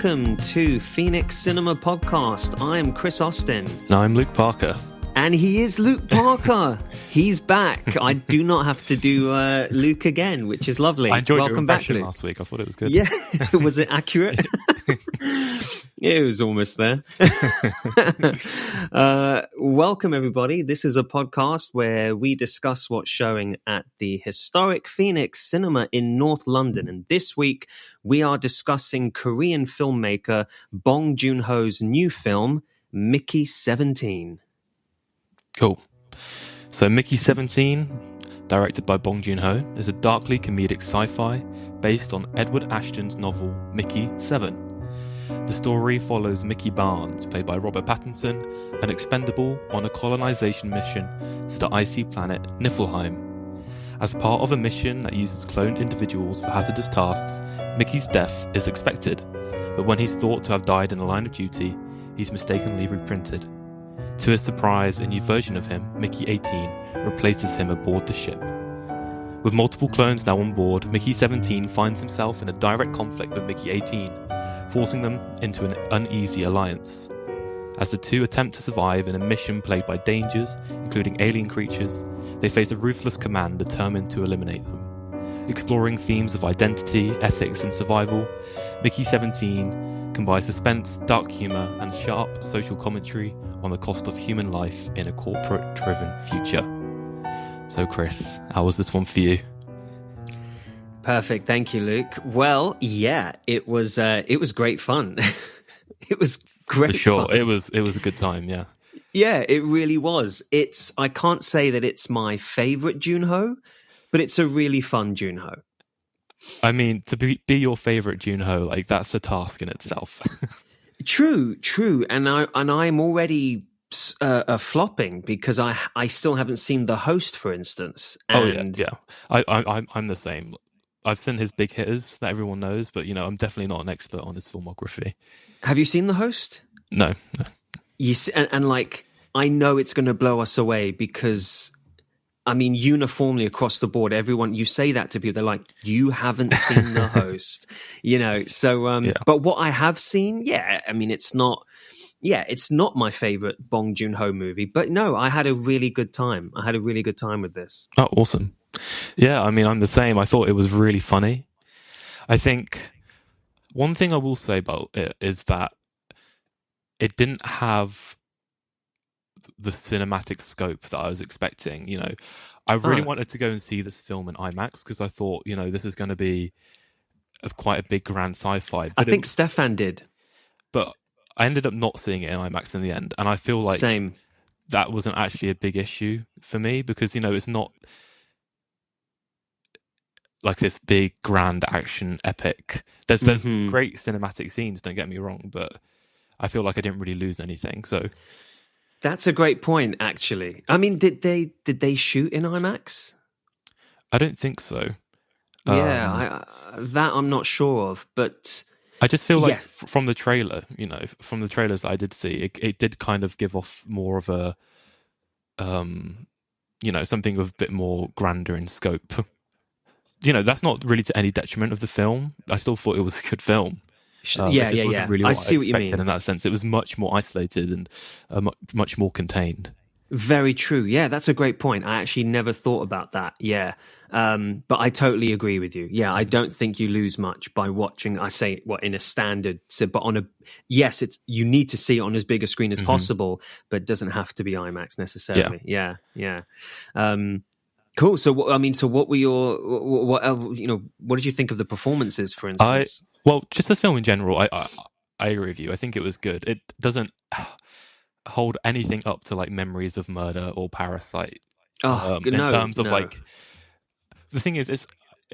welcome to Phoenix Cinema Podcast. I'm Chris Austin. And I'm Luke Parker. And he is Luke Parker. He's back. I do not have to do Luke again, which is lovely. I enjoyed Welcome your back, impression Luke. last week. I thought it was good. Yeah, was it accurate? It was almost there. Welcome, everybody. This is a podcast where we discuss what's showing at the historic Phoenix Cinema in North London. And this week, we are discussing Korean filmmaker Bong Joon-Ho's new film, Mickey 17. Cool. So Mickey 17, directed by Bong Joon-Ho, is a darkly comedic sci-fi based on Edward Ashton's novel Mickey 7. The story follows Mickey Barnes, played by Robert Pattinson, an expendable on a colonization mission to the icy planet Niflheim. As part of a mission that uses cloned individuals for hazardous tasks, Mickey's death is expected, but when he's thought to have died in the line of duty, he's mistakenly reprinted. To his surprise, a new version of him, Mickey 18, replaces him aboard the ship. With multiple clones now on board, Mickey 17 finds himself in a direct conflict with Mickey 18, forcing them into an uneasy alliance. As the two attempt to survive in a mission plagued by dangers, including alien creatures, they face a ruthless command determined to eliminate them. Exploring themes of identity, ethics, and survival, Mickey 17 combines suspense, dark humour, and sharp social commentary on the cost of human life in a corporate-driven future. So, Chris, how was this one for you? Perfect, thank you, Luke. Well, yeah, it was great fun. It was great. For sure, fun. it was a good time. Yeah, yeah, it really was. I can't say that it's my favorite Joon-Ho, but it's a really fun Joon-Ho. I mean, to be your favorite Joon-Ho, like that's a task in itself. True, and I'm already flopping because I still haven't seen The Host, for instance. And yeah. I'm the same. I've seen his big hitters that everyone knows, but I'm definitely not an expert on his filmography. Have you seen The Host? No. You see, and like I know it's going to blow us away because. I mean, uniformly across the board, everyone, you say that to people, they're like, you haven't seen The Host, so, Yeah. But what I have seen, I mean, it's not my favorite Bong Joon-Ho movie, but no, I had a really good time. With this. Oh, awesome. Yeah, I mean, I'm the same. I thought it was really funny. I think one thing I will say about it is that it didn't have the cinematic scope that I was expecting. I really wanted to go and see this film in IMAX because I thought, this is going to be quite a big grand sci-fi. I think Stefan did. But I ended up not seeing it in IMAX in the end. And I feel like Same. That wasn't actually a big issue for me because, it's not like this big grand action epic. There's great cinematic scenes, don't get me wrong, but I feel like I didn't really lose anything. So that's a great point, actually. I mean, did they shoot in IMAX? I don't think so. That I'm not sure of, but I just feel like from the trailer, from the trailers that I did see, it did kind of give off more of a, something of a bit more grander in scope. That's not really to any detriment of the film. I still thought it was a good film. It just wasn't really what I see what you mean. in that sense. It was much more isolated and much more contained. Very true. Yeah, that's a great point. I actually never thought about that. Yeah. But I totally agree with you. Yeah, I don't think you lose much by watching, in a standard, but you need to see it on as big a screen as possible, but it doesn't have to be IMAX necessarily. Yeah. Cool. So, what were what did you think of the performances, for instance? Just the film in general, I agree with you. I think it was good. It doesn't hold anything up to like Memories of Murder or Parasite. In terms of like, the thing is,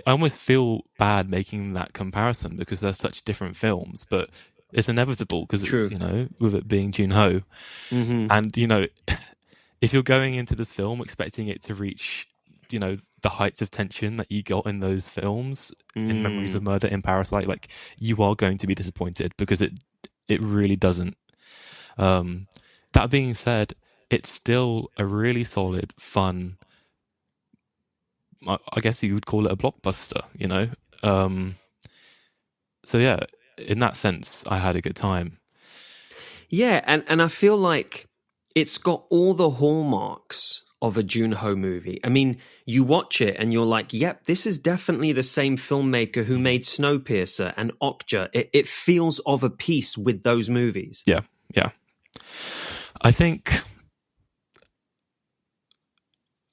I almost feel bad making that comparison because they're such different films, but it's inevitable because it's, with it being Joon-Ho. And, if you're going into this film expecting it to reach, the heights of tension that you got in those films, in Memories of Murder, in Parasite, like, you are going to be disappointed because it really doesn't. That being said, it's still a really solid, fun, I guess you would call it a blockbuster, So yeah, in that sense, I had a good time. Yeah, and I feel like it's got all the hallmarks of a Joon-Ho movie. I mean, you watch it and you're like, yep, this is definitely the same filmmaker who made Snowpiercer and Okja. It feels of a piece with those movies. Yeah. I think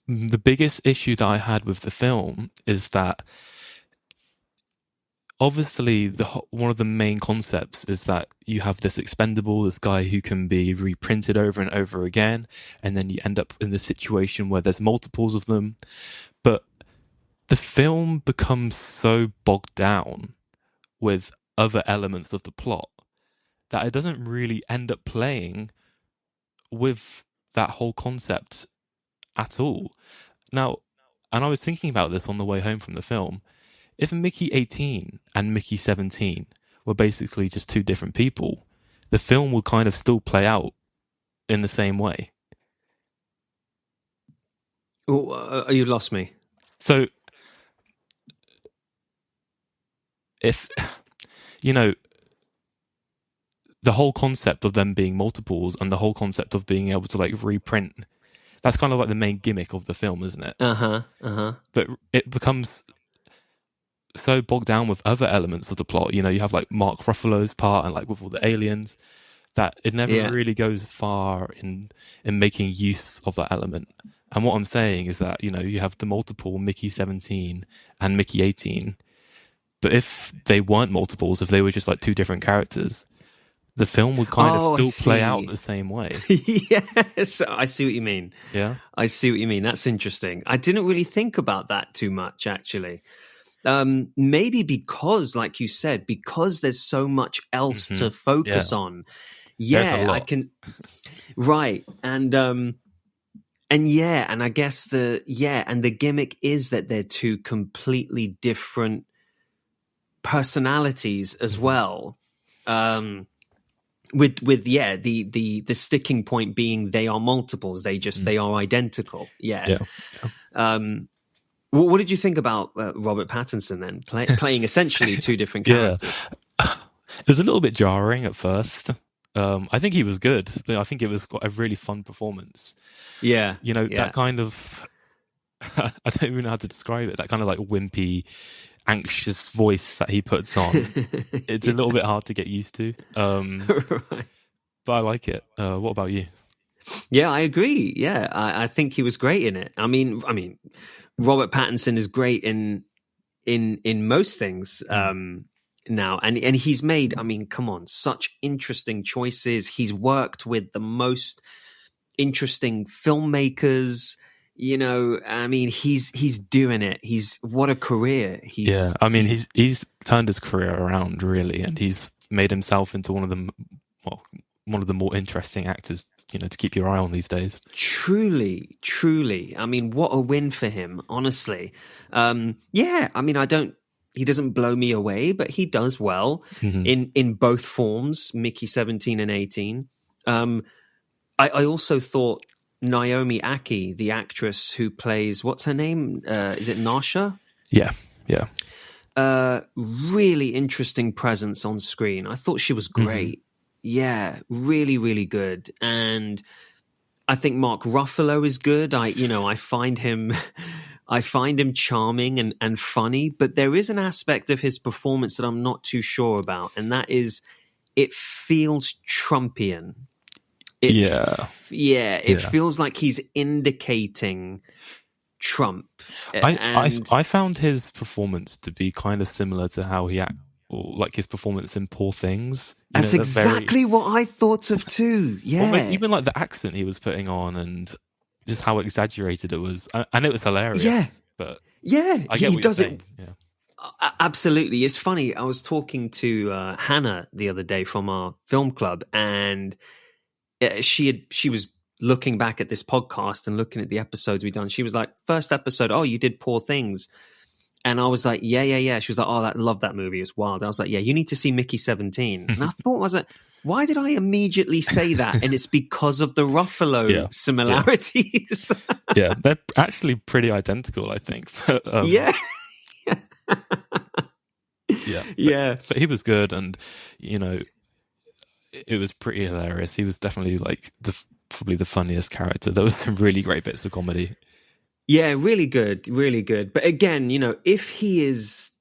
the biggest issue that I had with the film is that obviously one of the main concepts is that you have this Expendable, this guy who can be reprinted over and over again, and then you end up in the situation where there's multiples of them. But the film becomes so bogged down with other elements of the plot that it doesn't really end up playing with that whole concept at all. Now, and I was thinking about this on the way home from the film. If Mickey 18 and Mickey 17 were basically just two different people, the film would kind of still play out in the same way. Oh, you lost me. So, if, the whole concept of them being multiples and the whole concept of being able to like reprint, that's kind of like the main gimmick of the film, isn't it? But it becomes so bogged down with other elements of the plot. You have like Mark Ruffalo's part and like with all the aliens, that it never really goes far in making use of that element. And what I'm saying is that, you have the multiple Mickey 17 and Mickey 18, but if they weren't multiples, if they were just like two different characters, the film would kind of still play out the same way. Yes, I see what you mean. Yeah. I see what you mean. That's interesting. I didn't really think about that too much, actually. Maybe because, like you said, because there's so much else to focus on. Yeah, I can. Right, and I guess the gimmick is that they're two completely different personalities as well. With the sticking point being they are multiples. They are identical. Yeah. What did you think about Robert Pattinson then playing essentially two different characters? It was a little bit jarring at first. I think he was good. I think it was quite a really fun performance. Yeah. That kind of, I don't even know how to describe it, that kind of like wimpy, anxious voice that he puts on. It's a little bit hard to get used to. Right. But I like it. What about you? Yeah, I agree. Yeah, I think he was great in it. I mean, Robert Pattinson is great in most things now, and he's made. I mean, come on, such interesting choices. He's worked with the most interesting filmmakers. I mean, he's doing it. What a career. He's turned his career around really, and he's made himself into one of the more interesting actors, to keep your eye on these days. Truly. I mean, what a win for him, honestly. I mean, he doesn't blow me away, but he does well in both forms, Mickey 17 and 18. I also thought Naomi Aki, the actress who plays, what's her name? Is it Nasha? Yeah. Really interesting presence on screen. I thought she was great. Yeah, really, really good. And I think Mark Ruffalo is good. I find him charming and funny, but there is an aspect of his performance that I'm not too sure about, and that is it feels Trumpian. It feels like he's indicating Trump. I found his performance to be kind of similar to how he like his performance in Poor Things. That's exactly what I thought of too. Yeah, almost even like the accent he was putting on and just how exaggerated it was, and it was hilarious. Yeah, but I get he does it. Yeah. Absolutely, it's funny. I was talking to Hannah the other day from our film club, and she was looking back at this podcast and looking at the episodes we've done. She was like, first episode, oh, you did Poor Things. And I was like, yeah. She was like, oh, I love that movie. It's wild. I was like, yeah, you need to see Mickey 17. And I was like, why did I immediately say that? And it's because of the Ruffalo similarities. Yeah, they're actually pretty identical, I think. Yeah. Yeah, Yeah. but he was good, and it was pretty hilarious. He was definitely like probably the funniest character. There was some really great bits of comedy. Yeah, really good, really good. But again, if he is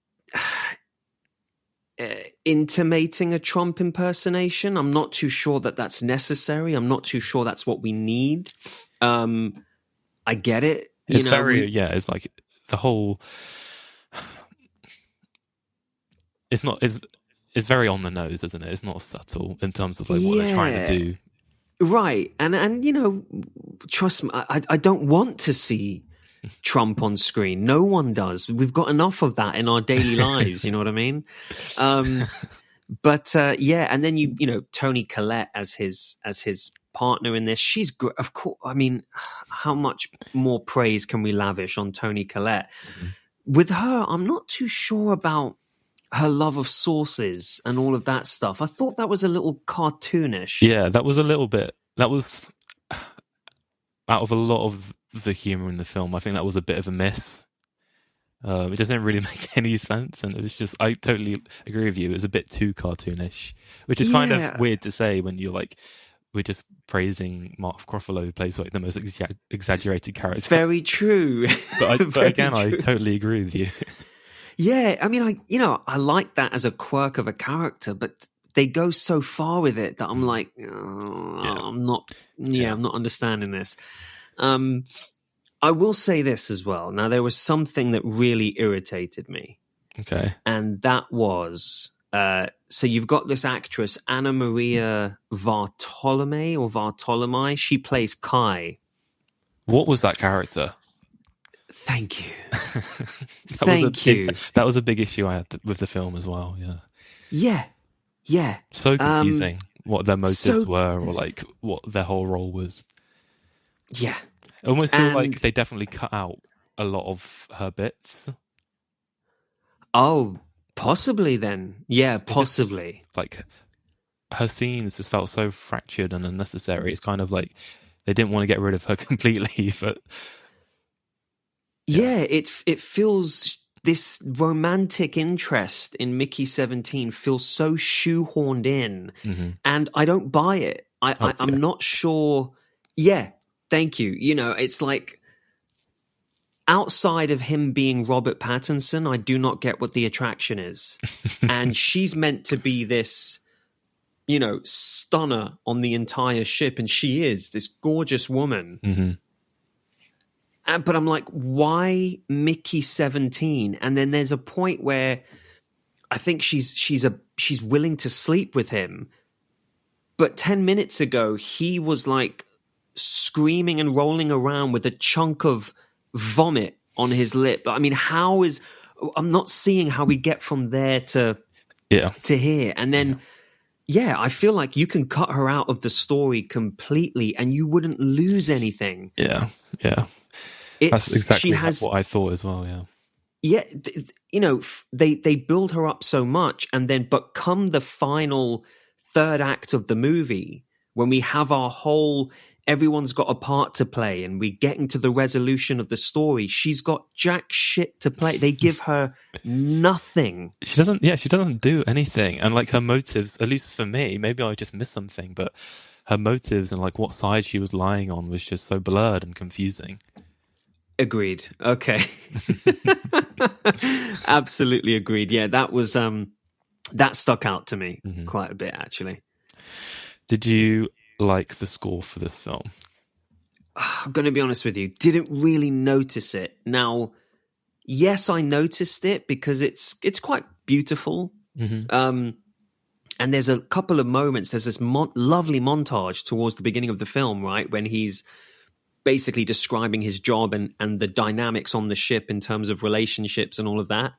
intimating a Trump impersonation, I'm not too sure that that's necessary. I'm not too sure that's what we need. I get it. It's it's like the whole. It's not. It's very on the nose, isn't it? It's not subtle in terms of like what they're trying to do. Right. And trust me, I don't want to see Trump on screen. No one does. We've got enough of that in our daily lives. You know what I mean? But and then Toni Collette as his partner in this. She's great. Of course. I mean, how much more praise can we lavish on Toni Collette? Mm-hmm. With her, I'm not too sure about her love of sauces and all of that stuff. I thought that was a little cartoonish. Yeah, that was a little bit. That was out of a lot of the humor in the film. I think that was a bit of a miss. It doesn't really make any sense, and it was just. I totally agree with you. It was a bit too cartoonish, which is kind of weird to say when you're like, we're just praising Mark Ruffalo, who plays like the most exaggerated character. Very true. But again, true. I totally agree with you. Yeah, I mean, I like that as a quirk of a character, but they go so far with it that I'm like, I'm not understanding this. I will say this as well. Now, there was something that really irritated me. Okay. And that was, so you've got this actress, Anna Maria Vartolomei. She plays Kai. What was that character? Thank you. That was a big issue I had with the film as well. Yeah. So confusing what their motives were, or like what their whole role was. Yeah. I almost feel like they definitely cut out a lot of her bits. Oh, possibly then. Yeah, possibly. Like her scenes just felt so fractured and unnecessary. It's kind of like they didn't want to get rid of her completely, but. Yeah, it feels, this romantic interest in Mickey 17 feels so shoehorned in, and I don't buy it. I'm not sure. Yeah, thank you. It's like, outside of him being Robert Pattinson, I do not get what the attraction is. And she's meant to be this, stunner on the entire ship, and she is this gorgeous woman. Mm-hmm. But I'm like, why Mickey 17? And then there's a point where I think she's willing to sleep with him. But 10 minutes ago, he was like screaming and rolling around with a chunk of vomit on his lip. I mean, I'm not seeing how we get from there to here. And then, I feel like you can cut her out of the story completely and you wouldn't lose anything. Yeah. That's exactly what I thought as well. Yeah, they build her up so much, and then but come the final third act of the movie, when we have our whole, everyone's got a part to play, and we get into the resolution of the story, she's got jack shit to play. They give her nothing. She doesn't do anything, and like her motives, at least for me, maybe I just missed something, but her motives and like what side she was lying on was just so blurred and confusing. Agreed. Okay. Absolutely agreed. Yeah, that was that stuck out to me quite a bit, actually. Did you like the score for this film? I'm going to be honest with you, didn't really notice it. Now, yes, I noticed it because it's quite beautiful. And there's a couple of moments, there's this lovely montage towards the beginning of the film, right, when he's basically describing his job and the dynamics on the ship in terms of relationships and all of that.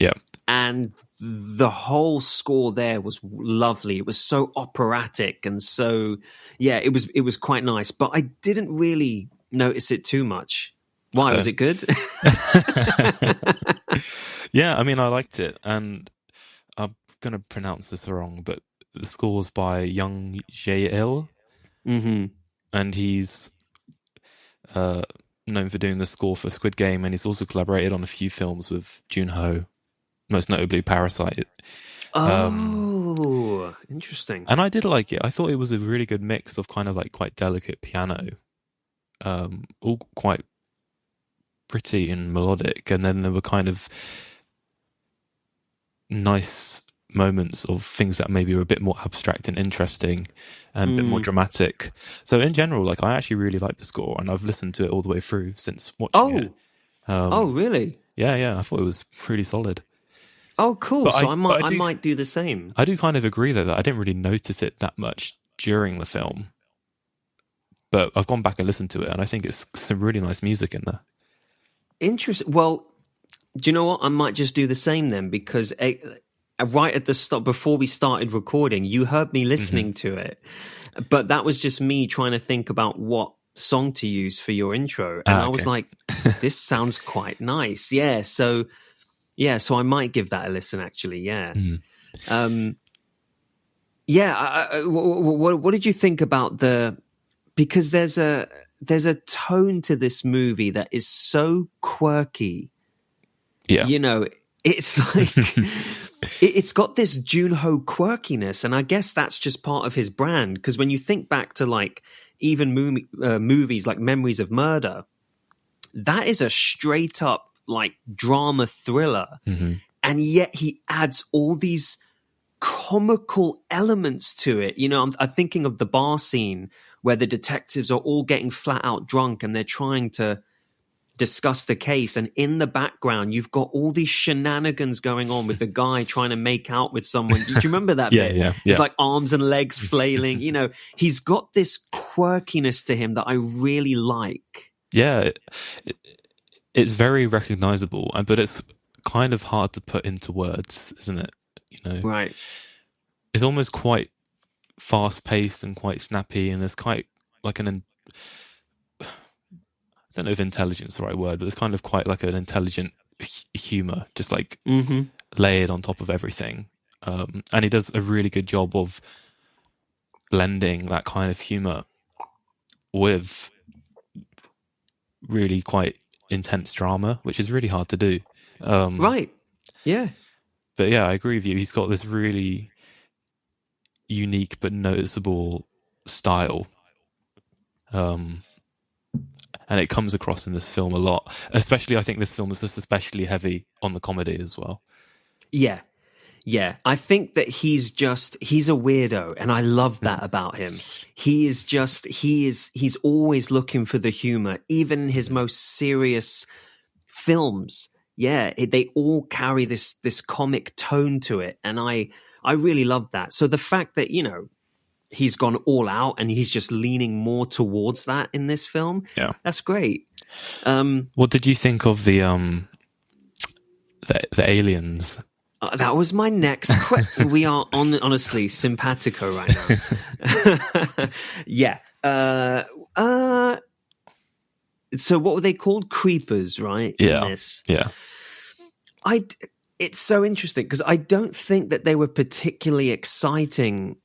Yeah. And the whole score there was lovely. It was so operatic and so, it was quite nice. But I didn't really notice it too much. Why? Was it good? Yeah, I mean, I liked it. And I'm going to pronounce this wrong, but the score's by Young Jae-il. And he's known for doing the score for Squid Game, and he's also collaborated on a few films with Joon-Ho, most notably Parasite. Oh, interesting. And I did like it. I thought it was a really good mix of kind of like quite delicate piano, all quite pretty and melodic, and then there were kind of nice moments of things that maybe were a bit more abstract and interesting and a bit more dramatic. So in general, like, I actually really like the score, and I've listened to it all the way through since watching it. Oh, really? Yeah, I thought it was pretty solid. Oh, cool. But So I might do the same. I do kind of agree that I didn't really notice it that much during the film, but I've gone back and listened to it, and I think it's some really nice music in there. Interesting. Well, do you know what? I might just do the same then, because right at the start, before we started recording, you heard me listening to it, but that was just me trying to think about what song to use for your intro, and I was like, this sounds quite nice. So I might give that a listen, actually. What did you think about because there's a tone to this movie that is so quirky. Yeah. You know, it's like it's got this Joon-Ho quirkiness, and I guess that's just part of his brand, because when you think back to like even movies like Memories of Murder, that is a straight up like drama thriller, and yet he adds all these comical elements to it. You know, I'm thinking of the bar scene where the detectives are all getting flat out drunk and they're trying to discuss the case, and in the background you've got all these shenanigans going on with the guy trying to make out with someone. Do you remember that bit? Yeah. It's like arms and legs flailing. You know, he's got this quirkiness to him that I really like. Yeah, it's very recognizable, but it's kind of hard to put into words, isn't it? You know, right? It's almost quite fast paced and quite snappy, and there's quite like I don't know if intelligence is the right word, but it's kind of quite like an intelligent humor, just like layered on top of everything. And he does a really good job of blending that kind of humor with really quite intense drama, which is really hard to do. Right. Yeah. But yeah, I agree with you. He's got this really unique but noticeable style. And it comes across in this film a lot. Especially, I think this film is just especially heavy on the comedy as well. Yeah. I think that he's a weirdo, and I love that about him. He's always looking for the humor, even in his most serious films. Yeah, they all carry this comic tone to it, and I really love that. So the fact that, you know, he's gone all out and he's just leaning more towards that in this film. Yeah, that's great. What did you think of the aliens? That was my next question. We are honestly simpatico right now. Yeah. So what were they called? Creepers, right? Yeah. In this. Yeah. It's so interesting because I don't think that they were particularly exciting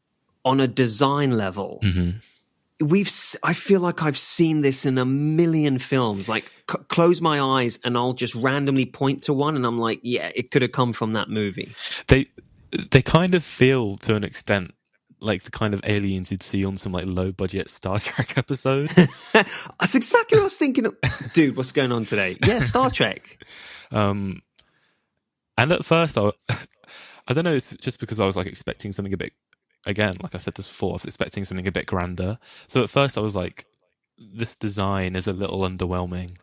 on a design level. I feel like I've seen this in a million films. Like, close my eyes and I'll just randomly point to one, and I'm like, yeah, it could have come from that movie. They kind of feel, to an extent, like the kind of aliens you'd see on some like low budget Star Trek episode. That's exactly what I was thinking of. Dude, what's going on today? Yeah, Star Trek. And at first, I don't know, it's just because I was like expecting something a bit. Again, like I said this before, I was expecting something a bit grander. So at first I was like, this design is a little underwhelming.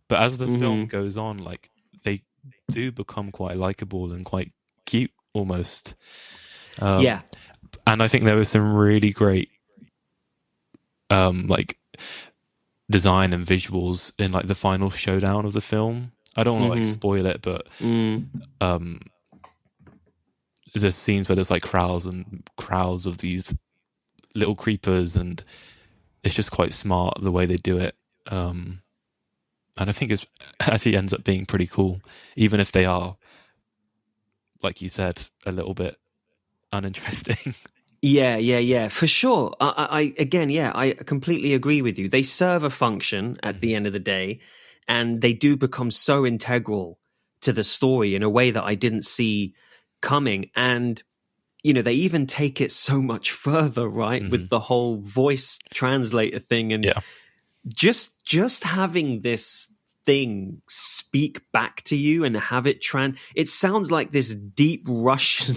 But as the film goes on, like, they do become quite likable and quite cute almost. Yeah. And I think there was some really great like design and visuals in like the final showdown of the film. I don't want to like spoil it, but there's scenes where there's like crowds and crowds of these little creepers, and it's just quite smart the way they do it. And I think it actually ends up being pretty cool, even if they are, like you said, a little bit uninteresting. Yeah, for sure. I completely agree with you. They serve a function at the end of the day, and they do become so integral to the story in a way that I didn't see coming. And they even take it so much further, right? With the whole voice translator thing, and just having this thing speak back to you and have it it sounds like this deep Russian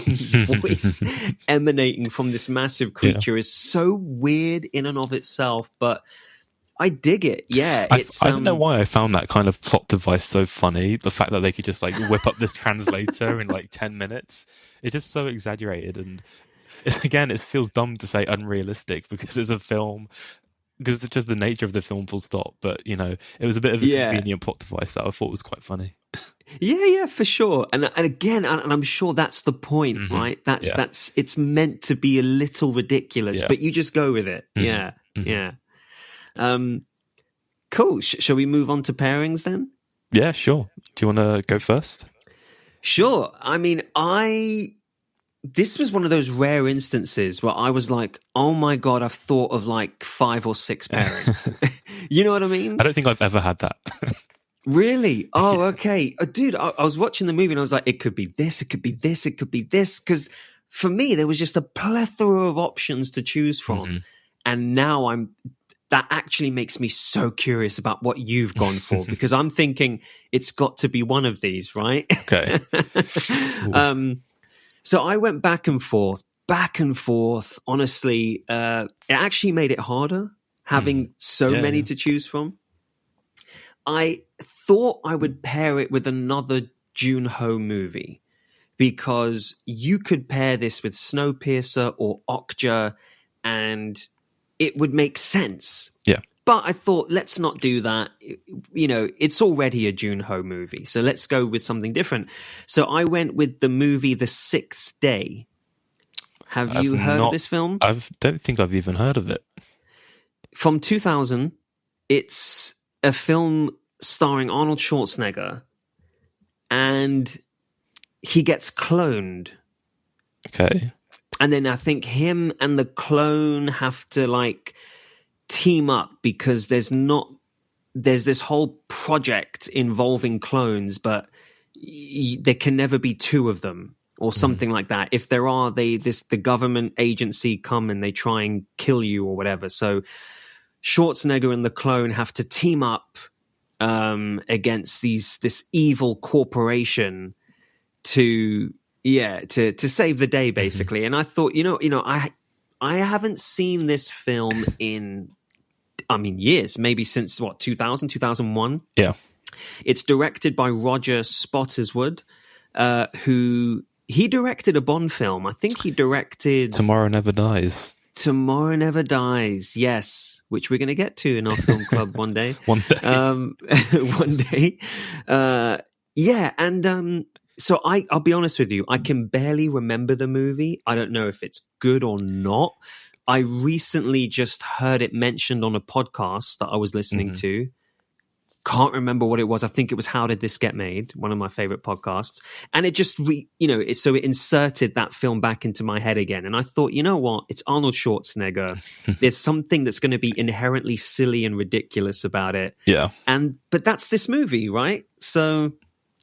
voice emanating from this massive creature is so weird in and of itself, but I dig it. Yeah, I don't know why I found that kind of plot device so funny. The fact that they could just like whip up this translator in like 10 minutes. It's just so exaggerated, and again, it feels dumb to say unrealistic because it's a film. Because it's just the nature of the film, full stop. But, it was a bit of a convenient plot device that I thought was quite funny. Yeah, for sure. And again, and I'm sure that's the point, right? That's it's meant to be a little ridiculous, but you just go with it. Yeah. Cool. Shall we move on to pairings then? Yeah, sure. Do you want to go first? Sure. I mean, this was one of those rare instances where I was like, oh my God, I've thought of like 5 or 6 pairings. You know what I mean? I don't think I've ever had that. Really? Oh, okay. Dude, I was watching the movie and I was like, it could be this, it could be this, it could be this. Because for me, there was just a plethora of options to choose from. And now that actually makes me so curious about what you've gone for, because I'm thinking it's got to be one of these, right? Okay. So I went back and forth. Honestly, it actually made it harder having so many to choose from. I thought I would pair it with another Joon-Ho movie, because you could pair this with Snowpiercer or Okja and it would make sense. Yeah. But I thought, let's not do that. It's already a Joon-Ho movie, so let's go with something different. So I went with the movie The Sixth Day. Have you heard of this film? I don't think I've even heard of it. From 2000, it's a film starring Arnold Schwarzenegger, and he gets cloned. Okay. And then I think him and the clone have to like team up, because there's this whole project involving clones, but there can never be 2 of them or something like that. If there are, the government agency come and they try and kill you or whatever. So Schwarzenegger and the clone have to team up against this evil corporation to save the day, basically. And I thought, I haven't seen this film in years, maybe since 2000, 2001. Yeah. It's directed by Roger Spottiswoode, who he directed a Bond film. I think he directed Tomorrow Never Dies. Tomorrow Never Dies, yes, which we're going to get to in our film club one day. One day. So I'll be honest with you, I can barely remember the movie. I don't know if it's good or not. I recently just heard it mentioned on a podcast that I was listening to. Can't remember what it was. I think it was How Did This Get Made? One of my favorite podcasts. And it just, so it inserted that film back into my head again. And I thought, you know what? It's Arnold Schwarzenegger. There's something that's going to be inherently silly and ridiculous about it. Yeah. But that's this movie, right? So...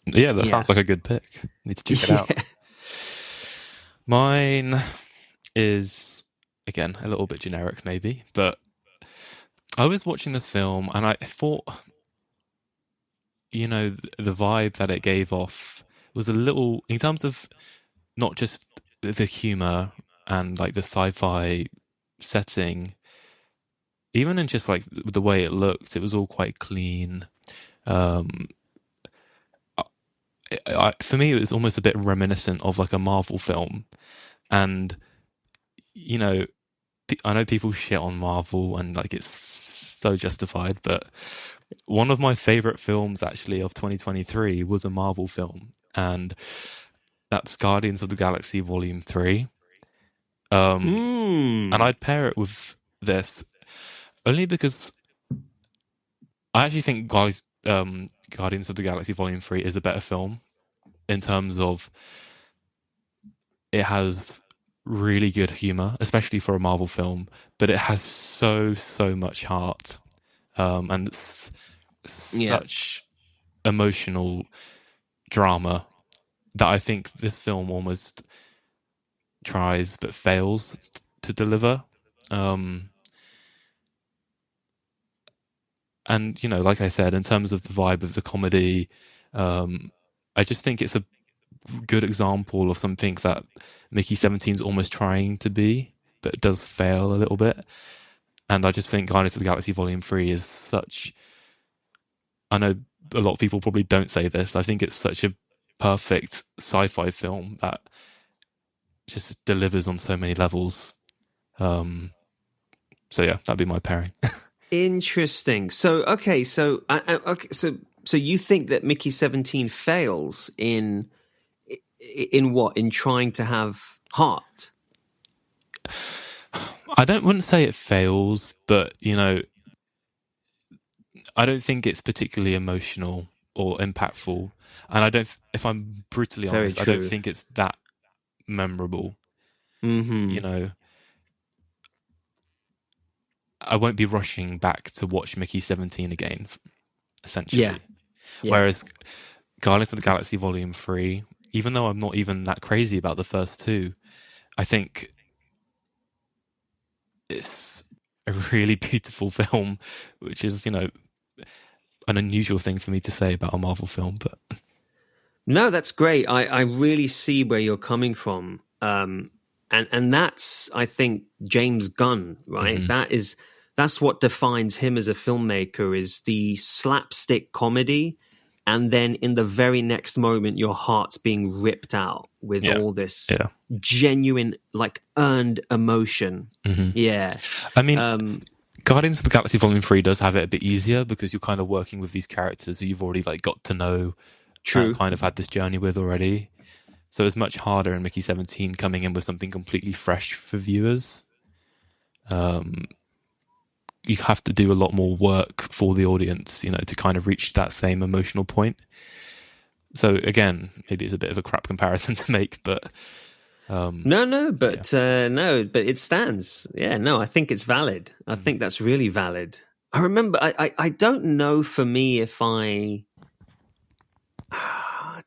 Yeah, that sounds like a good pick. Need to check it out. Mine is, again, a little bit generic maybe, but I was watching this film and I thought, the vibe that it gave off was a little, in terms of not just the humor and like the sci-fi setting, even in just like the way it looked, it was all quite clean. For me, it was almost a bit reminiscent of like a Marvel film. And, I know people shit on Marvel and like it's so justified, but one of my favorite films actually of 2023 was a Marvel film, and that's Guardians of the Galaxy Volume 3. And I'd pair it with this only because I actually think Guardians of the Galaxy Volume 3 is a better film in terms of it has really good humor, especially for a Marvel film, but it has so much heart, and such emotional drama that I think this film almost tries but fails to deliver. And, you know, like I said, in terms of the vibe of the comedy, I just think it's a good example of something that Mickey 17's almost trying to be, but it does fail a little bit. And I just think Guardians of the Galaxy Volume 3 is such... I know a lot of people probably don't say this. I think it's such a perfect sci-fi film that just delivers on so many levels. So yeah, that'd be my pairing. Interesting. So okay, so you think that Mickey 17 fails in what? In trying to have heart? Wouldn't say it fails, but you know, I don't think it's particularly emotional or impactful, and if I'm brutally Very honest, true. I don't think it's that memorable. Mm-hmm. You know, I won't be rushing back to watch Mickey 17 again, essentially. Yeah. Whereas Guardians of the Galaxy Volume 3, even though I'm not even that crazy about the first two, I think it's a really beautiful film, which is, you know, an unusual thing for me to say about a Marvel film, but... No, that's great. I really see where you're coming from. And that's, I think, James Gunn, right? Mm-hmm. That's what defines him as a filmmaker, is the slapstick comedy, and then in the very next moment your heart's being ripped out with all this genuine, like, earned emotion. I mean, Guardians of the Galaxy Volume 3 does have it a bit easier because you're kind of working with these characters who you've already like got to know. True. Kind of had this journey with already. So it's much harder in Mickey 17 coming in with something completely fresh for viewers. You have to do a lot more work for the audience, you know, to kind of reach that same emotional point. So again, maybe it's a bit of a crap comparison to make, but... but it stands. Yeah, no, I think it's valid. I think that's really valid. I remember, I don't know for me if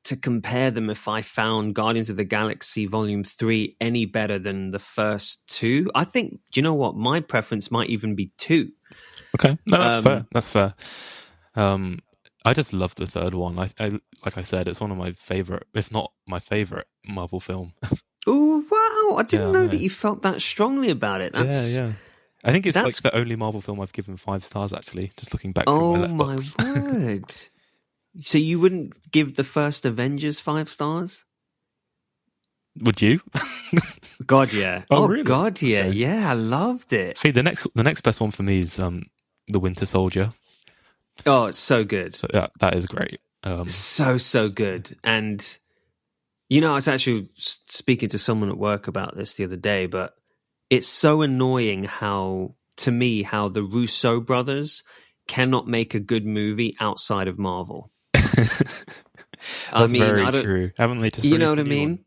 to compare them, if I found Guardians of the Galaxy Volume 3 any better than the first two. I think, do you know what? My preference might even be 2. Okay, no, that's fair. That's fair. I just love the third one. I like I said, it's one of my favorite, if not my favorite, Marvel film. Oh wow! I didn't know that you felt that strongly about it. Yeah. I think it's like the only Marvel film I've given 5 stars. Actually, just looking back through my Letterboxd. Oh my word! So you wouldn't give the first Avengers 5 stars? Would you? God, yeah. Oh really? God, yeah. Okay. Yeah, I loved it. See, the next best one for me is The Winter Soldier. Oh, it's so good. So yeah, that is great. So good. And you know, I was actually speaking to someone at work about this the other day, but it's so annoying how the Russo brothers cannot make a good movie outside of Marvel. That's very true. Haven't they just you know what I released a new mean? one?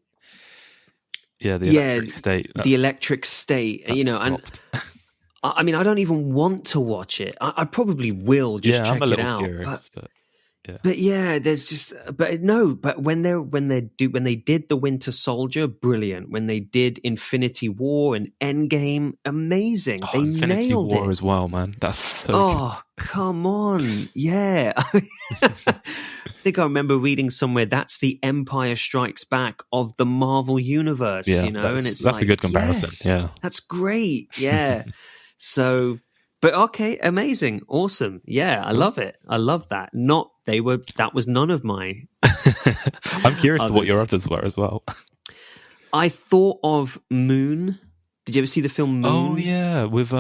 Yeah, the Electric State. The Electric State. You know, flopped. and I mean, I don't even want to watch it. I probably will just check I'm a little it out. Curious, but yeah. But yeah, there's just, but when they did The Winter Soldier, brilliant. When they did Infinity War and Endgame, amazing. They Infinity nailed War it as well, man. That's so good. Come on. Yeah. I think I remember reading somewhere that's the Empire Strikes Back of the Marvel universe, yeah, you know, and it's that's a good comparison. Yes, yeah. That's great. Yeah. So, but okay, amazing, awesome. Yeah, I love it. I love that. That was none of my. I'm curious to what your others were as well. I thought of Moon. Did you ever see the film Moon? Oh yeah, with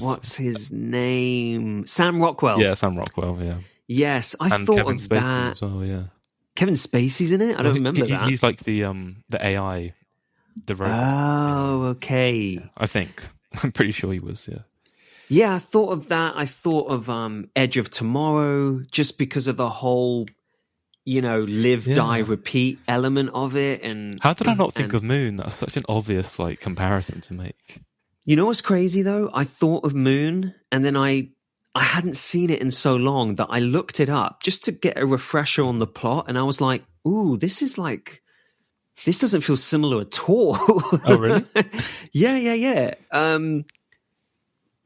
what's his name? Sam Rockwell. Yeah, Sam Rockwell. Yeah. Yes, I thought Kevin of Spacey that. as well. Yeah. Kevin Spacey's in it. I don't remember that. He's like the AI, the robot. Oh, okay. Yeah, I think. I'm pretty sure he was. Yeah. Yeah, I thought of that. I thought of Edge of Tomorrow, just because of the whole, you know, live, die, repeat element of it. And how did I not think of Moon? That's such an obvious comparison to make. You know what's crazy though? I thought of Moon, and then I I hadn't seen it in so long that I looked it up just to get a refresher on the plot, and I was like, "Ooh, this doesn't feel similar at all." Oh, really? Yeah.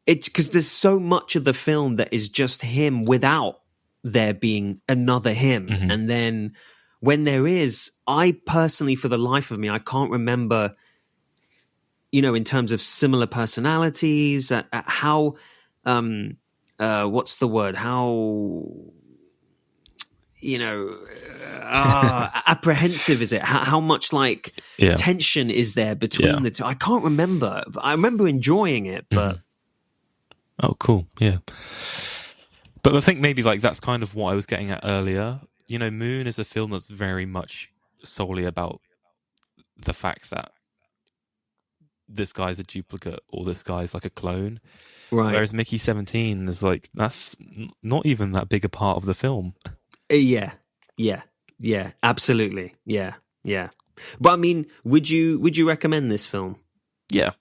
It's because there's so much of the film that is just him without there being another him, and then when there is, I personally, for the life of me, I can't remember, in terms of similar personalities, how. What's the word? How, apprehensive is it? How much tension is there between the two? I can't remember. I remember enjoying it, but. Oh, cool. Yeah. But I think maybe that's kind of what I was getting at earlier. Moon is a film that's very much solely about the fact that this guy's a duplicate or this guy's like a clone. Right. Whereas Mickey 17 is that's not even that big a part of the film. Yeah, absolutely. Yeah. But I mean, would you recommend this film? Yeah,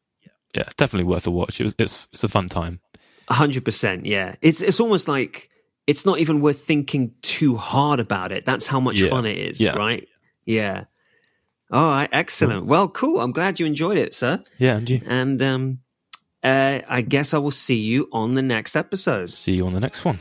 it's definitely worth a watch. It's a fun time. 100%. Yeah, it's almost like it's not even worth thinking too hard about it. That's how much fun it is, right? Yeah. All right, excellent. Well, cool. I'm glad you enjoyed it, sir. Yeah, and you. And I guess I will see you on the next episode. See you on the next one.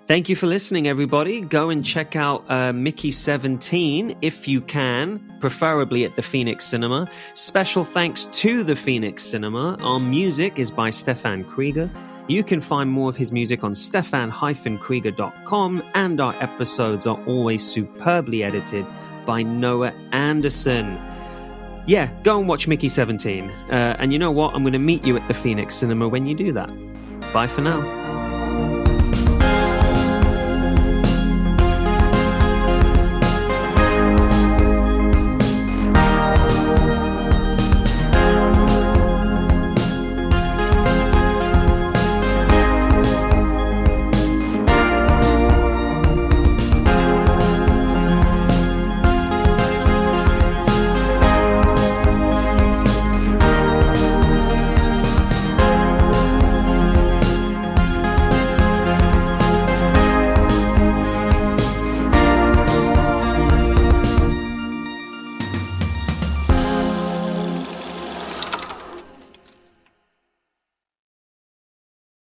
Thank you for listening, everybody. Go and check out Mickey 17 if you can, preferably at the Phoenix Cinema. Special thanks to the Phoenix Cinema. Our music is by Stefan Krieger. You can find more of his music on stefan-krieger.com, and our episodes are always superbly edited by Noah Anderson. Yeah, go and watch Mickey 17. And you know what? I'm going to meet you at the Phoenix Cinema when you do that. Bye for now.